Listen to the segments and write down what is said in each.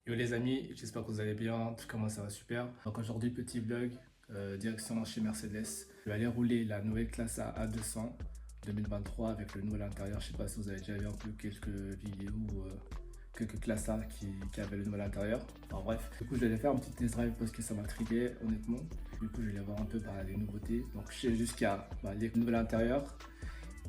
Yo les amis, j'espère que vous allez bien, en tout cas moi ça va super. Donc aujourd'hui petit vlog, direction chez Mercedes. Je vais aller rouler la nouvelle classe A200 2023 avec le nouvel intérieur. Je sais pas si vous avez déjà vu un peu quelques vidéos, quelques classes A qui avaient le nouvel intérieur. Enfin bref, du coup je vais aller faire un petit test drive parce que ça m'a intrigué honnêtement. Du coup je vais aller voir un peu par les nouveautés. Donc je sais jusqu'à les nouvel intérieur.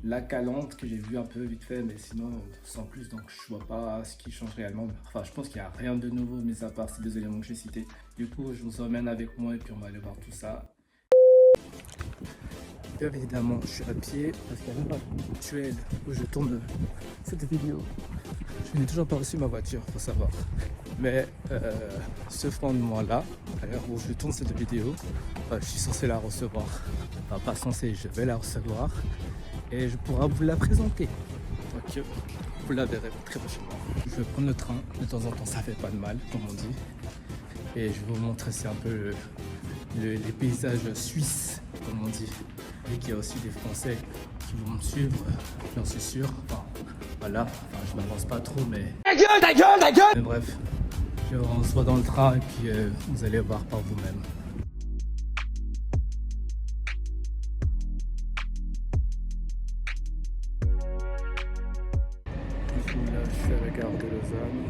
La Calante que j'ai vu un peu vite fait, mais sinon sans plus, donc je vois pas ce qui change réellement. Enfin, je pense qu'il n'y a rien de nouveau, mis à part ces deux éléments que j'ai cités. Du coup, je vous emmène avec moi et puis on va aller voir tout ça. Bien évidemment, je suis à pied parce qu'à l'heure actuelle où je tourne cette vidéo, je n'ai toujours pas reçu ma voiture, faut savoir. Mais ce fondement-là, à l'heure où je tourne cette vidéo, je suis censé la recevoir. Enfin, pas censé, je vais la recevoir. Et je pourrai vous la présenter. Donc vous la verrez très prochainement. Je vais prendre le train, de temps en temps ça fait pas de mal comme on dit. Et je vais vous montrer c'est un peu les paysages suisses comme on dit. Et qu'il y a aussi des Français qui vont me suivre, j'en suis sûr. Enfin, voilà, je m'avance pas trop mais... Ta gueule, ta gueule, ta gueule. Mais bref, on se voit dans le train et puis vous allez voir par vous-même. Là, je suis à la gare de Lausanne.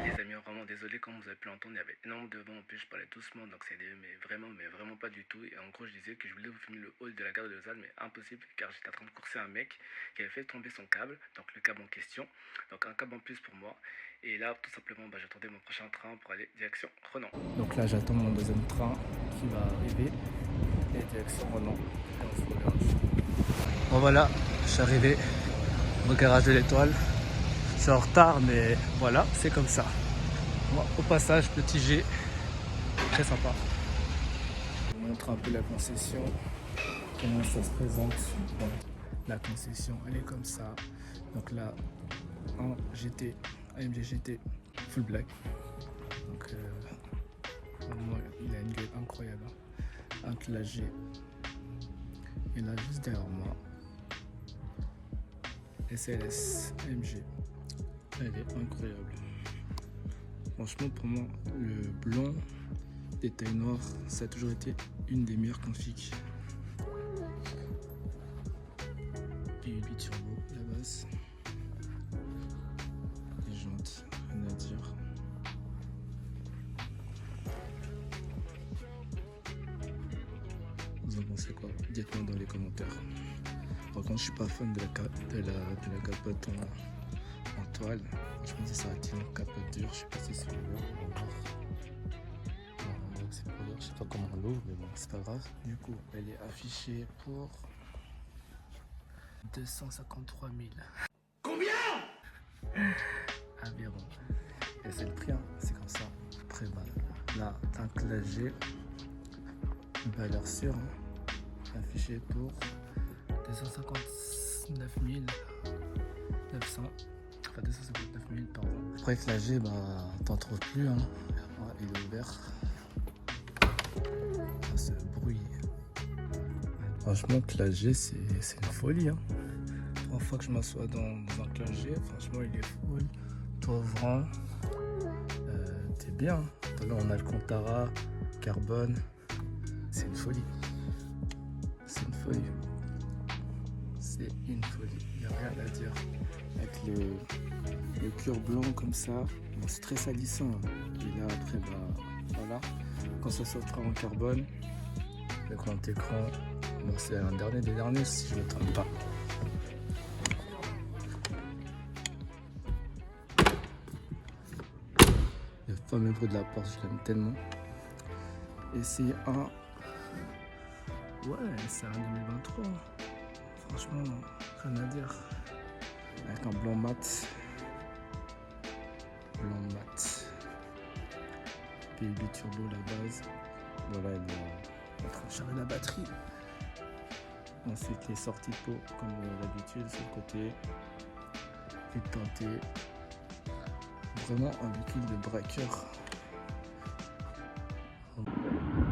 Les amis, vraiment désolé, comme vous avez pu l'entendre, il y avait énormément de vent, en plus je parlais doucement, donc c'est mais vraiment pas du tout. Et en gros, je disais que je voulais vous filmer le hall de la gare de Lausanne, mais impossible, car j'étais en train de courser un mec qui avait fait tomber son câble, donc le câble en question, donc un câble en plus pour moi. Et là, tout simplement, j'attendais mon prochain train pour aller direction Renan. Donc là, j'attends mon deuxième train qui va arriver, et direction Renan. Bon voilà, je suis arrivé au garage de l'Étoile. Je suis en retard, mais voilà, c'est comme ça. Bon, au passage, petit G, très sympa. Je vous montre un peu la concession, comment ça se présente. Bon, la concession, elle est comme ça. Donc là, en GT, AMG GT, full black. Donc, vraiment, il a une gueule incroyable. Un G. Et là, juste derrière moi, SLS AMG. Elle est incroyable. Franchement, pour moi, le blanc des tailles noires, ça a toujours été une des meilleures configs. Et 8 turbo, la base. Les jantes, rien à dire. Vous en pensez quoi? Dites-moi dans les commentaires. Par contre, je suis pas fan de la capote en toile. Je me dis ça va être une capote dure, je sais pas si c'est l'ouvert, on va voir. Non, c'est pas ouvert, je sais pas comment on l'ouvre, mais bon, c'est pas grave. Du coup, elle est affichée pour 253 000. Combien? Environ. Et c'est le prix, hein. C'est comme ça. Après, là, t'as un clavier, une valeur sûre, hein, affiché pour 259 900. Enfin 259 000 pardon. Après que la G, t'en trouves plus, hein. Ouais, il est ouvert. Ça se brouille. Franchement, que la G, c'est une folie, hein. La fois que je m'assois dans un classe G, franchement, il est full. Tovrant. T'es bien. Là, on a le Contara, carbone. C'est une folie. C'est une folie. C'est une folie. Il n'y a rien à dire. Avec le cuir blanc comme ça, bon, c'est très salissant. Et là après voilà, quand ça sortira en carbone, le grand écran, bon, c'est un dernier des derniers si je ne me trompe pas. Le fameux bruit de la porte, je l'aime tellement. Et c'est un... Ouais, c'est un 2023. Franchement, rien à dire. Avec un blanc mat. Blanc mat. P8 turbo la base. Voilà, il est en train de charger la batterie. Ensuite les sorties peau comme d'habitude sur le côté. Vite teinté. Vraiment un véhicule de braqueur.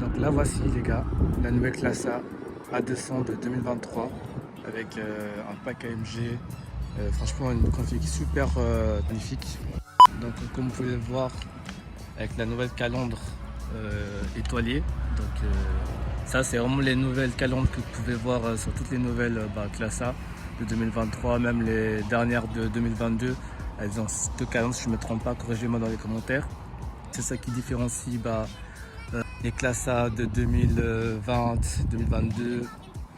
Donc là voici les gars, la nouvelle classe A A200 de 2023 avec un pack AMG. Franchement une config super magnifique. Donc comme vous pouvez le voir avec la nouvelle calandre étoilée. Donc ça c'est vraiment les nouvelles calandres que vous pouvez voir sur toutes les nouvelles Classe A de 2023, même les dernières de 2022. Elles ont deux calandres, si je ne me trompe pas, corrigez-moi dans les commentaires. C'est ça qui différencie les Classe A de 2020, 2022,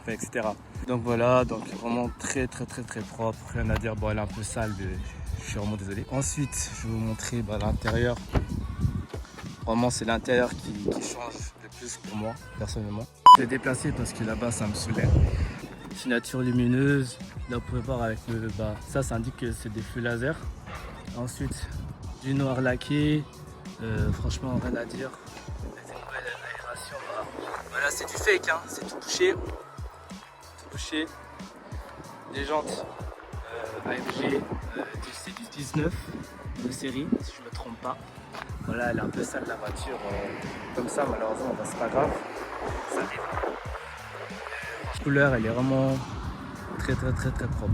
etc. Donc voilà, donc vraiment très propre, rien à dire. Bon, elle est un peu sale, mais je suis vraiment désolé. Ensuite, je vais vous montrer l'intérieur. Vraiment, c'est l'intérieur qui change le plus pour moi, personnellement. Je l'ai déplacé parce que là-bas, ça me saoulait. Signature lumineuse. Là, vous pouvez voir avec le bas. Ça indique que c'est des feux laser. Ensuite, du noir laqué. Franchement, rien à dire. Des nouvelles aérations. Voilà, c'est du fake, hein. C'est tout bouché. Les jantes AMG, c'est du 19 de série, si je ne me trompe pas. Voilà, elle est un peu sale la voiture, comme ça malheureusement, c'est pas grave, ça arrive. La couleur, elle est vraiment très propre.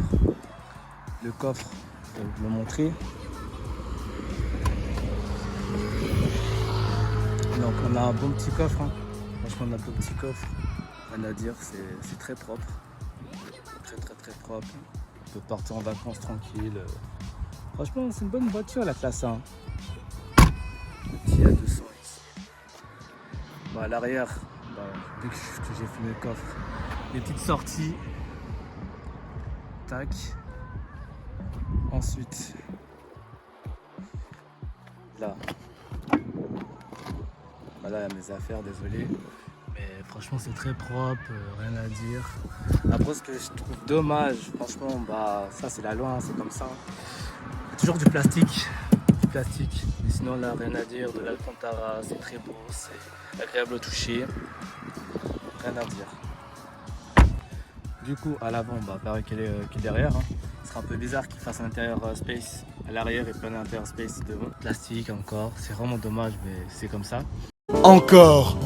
Le coffre, je vais vous le montrer. Donc on a un bon petit coffre, hein. Franchement on a un bon petit coffre, rien à dire, c'est très propre. Très propre. On peut partir en vacances tranquille. Franchement, c'est une bonne voiture la Classe A. Le petit A200 ici. Bon, à l'arrière, dès que j'ai fini le coffre, des petites sorties. Tac. Ensuite, là. Voilà, il y a mes affaires, désolé. Mais franchement c'est très propre, rien à dire. Après ce que je trouve dommage, franchement, ça c'est la loi, hein, c'est comme ça. Il y a toujours du plastique. Mais sinon là rien à dire, de l'Alcantara, c'est très beau, c'est agréable au toucher. Rien à dire. Du coup à l'avant, pareil qu'il est derrière. Hein. Ce sera un peu bizarre qu'il fasse un intérieur space à l'arrière et pas un intérieur space devant. Plastique encore, c'est vraiment dommage mais c'est comme ça. Encore.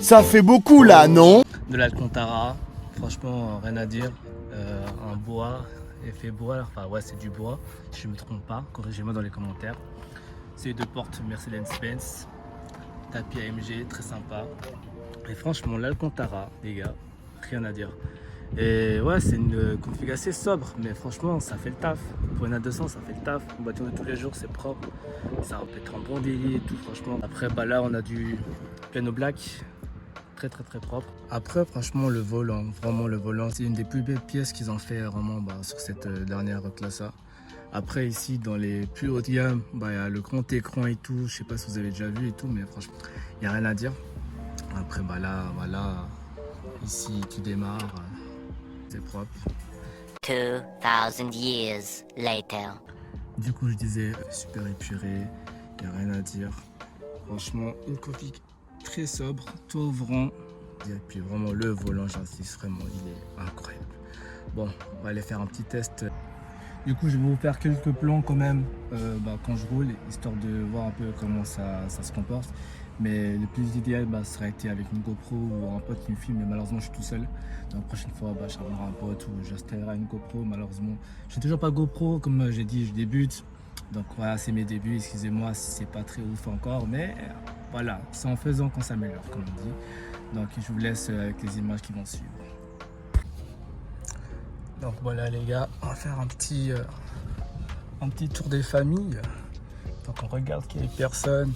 Ça fait beaucoup là, non? De l'Alcantara, franchement rien à dire, en bois, effet bois, enfin ouais c'est du bois, si je ne me trompe pas, corrigez-moi dans les commentaires. C'est deux portes Mercedes-Benz, tapis AMG, très sympa. Et franchement l'Alcantara, les gars, rien à dire. Et ouais c'est une config assez sobre, mais franchement ça fait le taf. Pour une A200 ça fait le taf, une voiture de tous les jours c'est propre, ça va être un bon délit et tout franchement. Après là on a du piano black. Très propre. Après franchement le volant, c'est une des plus belles pièces qu'ils ont fait vraiment sur cette dernière Classe A. Après ici dans les plus hautes gammes, il y a le grand écran et tout, je sais pas si vous avez déjà vu et tout, mais franchement il n'y a rien à dire. Après là, voilà, ici tu démarres, c'est propre. 2000 years later. Du coup je disais super épuré, il n'y a rien à dire. Franchement une config très sobre, tout ouvrant. Et puis vraiment le volant, j'insiste vraiment, il est incroyable. Bon, on va aller faire un petit test. Du coup, je vais vous faire quelques plans quand même quand je roule, histoire de voir un peu comment ça se comporte. Mais le plus idéal, ça aurait été avec une GoPro ou un pote qui me filme, mais malheureusement, je suis tout seul. Donc, la prochaine fois, je ramènerai un pote ou j'installerai une GoPro. Malheureusement, je n'ai toujours pas GoPro, comme j'ai dit, je débute. Donc voilà, c'est mes débuts, excusez-moi si c'est pas très ouf encore, mais voilà, c'est en faisant qu'on s'améliore, comme on dit. Donc je vous laisse avec les images qui vont suivre. Donc voilà les gars, on va faire un petit tour des familles. Donc on regarde qu'il n'y ait personne.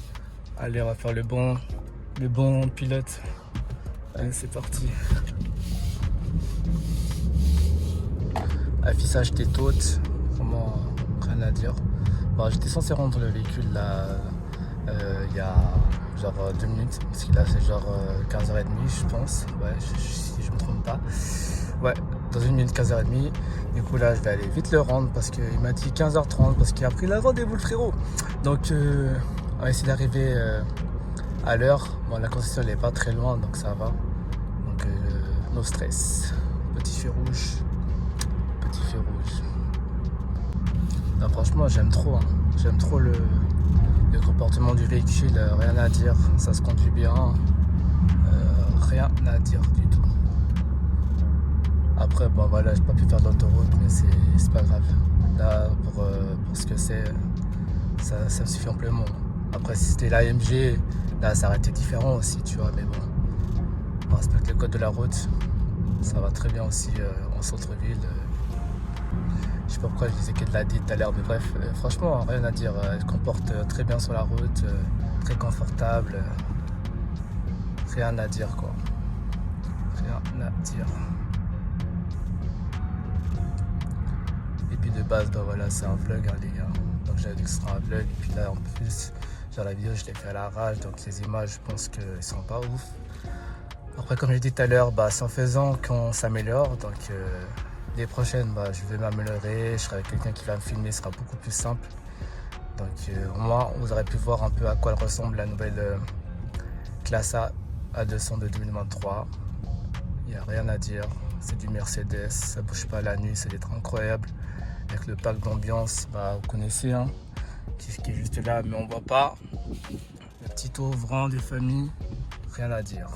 Allez, on va faire le bon pilote. Allez, c'est parti. Affichage tête haute, vraiment rien à dire. Bon, j'étais censé rendre le véhicule là il y a genre 2 minutes, parce que là c'est genre 15h30 je pense, ouais, si je me trompe pas. Ouais, dans 1 minute 15h30. Du coup là je vais aller vite le rendre parce qu'il m'a dit 15h30 parce qu'il a pris le rendez-vous le frérot. Donc on va essayer d'arriver à l'heure. Bon, la concession elle est pas très loin donc ça va. Donc no stress. Petit feu rouge. Non, franchement j'aime trop, hein. J'aime trop le comportement du véhicule, rien à dire, ça se conduit bien, rien à dire du tout. Après bon voilà, j'ai pas pu faire de l'autoroute mais c'est pas grave. Là pour ce que c'est, ça me suffit amplement. Après si c'était l'AMG, là ça aurait été différent aussi, tu vois, mais bon, on respecte le code de la route, ça va très bien aussi en centre-ville. Je sais pas pourquoi je disais qu'elle l'a dit tout à l'heure, mais bref, franchement, rien à dire. Elle se comporte très bien sur la route, très confortable. Rien à dire, quoi. Rien à dire. Et puis de base, bah voilà, c'est un vlog, hein, les gars. Donc j'avais dit que ce sera un vlog. Et puis là, en plus, genre la vidéo, je l'ai fait à l'arrache. Donc les images, je pense qu'elles sont pas ouf. Après, comme j'ai dit tout à l'heure, bah, c'est en faisant qu'on s'améliore. Donc les prochaines, bah, je vais m'améliorer, je serai avec quelqu'un qui va me filmer, ce sera beaucoup plus simple. Donc au moins, vous aurez pu voir un peu à quoi elle ressemble la nouvelle classe A200 de 2023. Il n'y a rien à dire, c'est du Mercedes, ça bouge pas la nuit, c'est incroyable. Avec le pack d'ambiance, bah, vous connaissez, hein, qui est juste là, mais on voit pas. Le petit ouvrant des familles, rien à dire.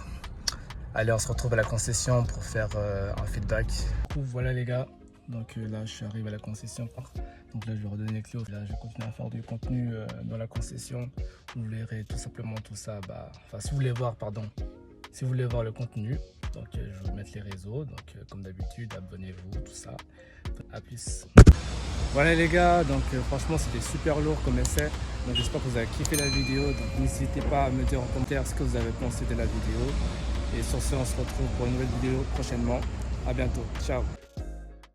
Allez, on se retrouve à la concession pour faire un feedback. Voilà les gars, donc là je suis arrivé à la concession. Donc là je vais redonner les clés. Là je vais continuer à faire du contenu dans la concession. Vous verrez tout simplement tout ça. Enfin si vous voulez voir, pardon. Si vous voulez voir le contenu, donc je vais vous mettre les réseaux. Donc comme d'habitude, abonnez-vous, tout ça. A plus. Voilà les gars, donc franchement c'était super lourd comme essai. Donc j'espère que vous avez kiffé la vidéo. Donc n'hésitez pas à me dire en commentaire ce que vous avez pensé de la vidéo. Et sur ce, on se retrouve pour une nouvelle vidéo prochainement. A bientôt. Ciao.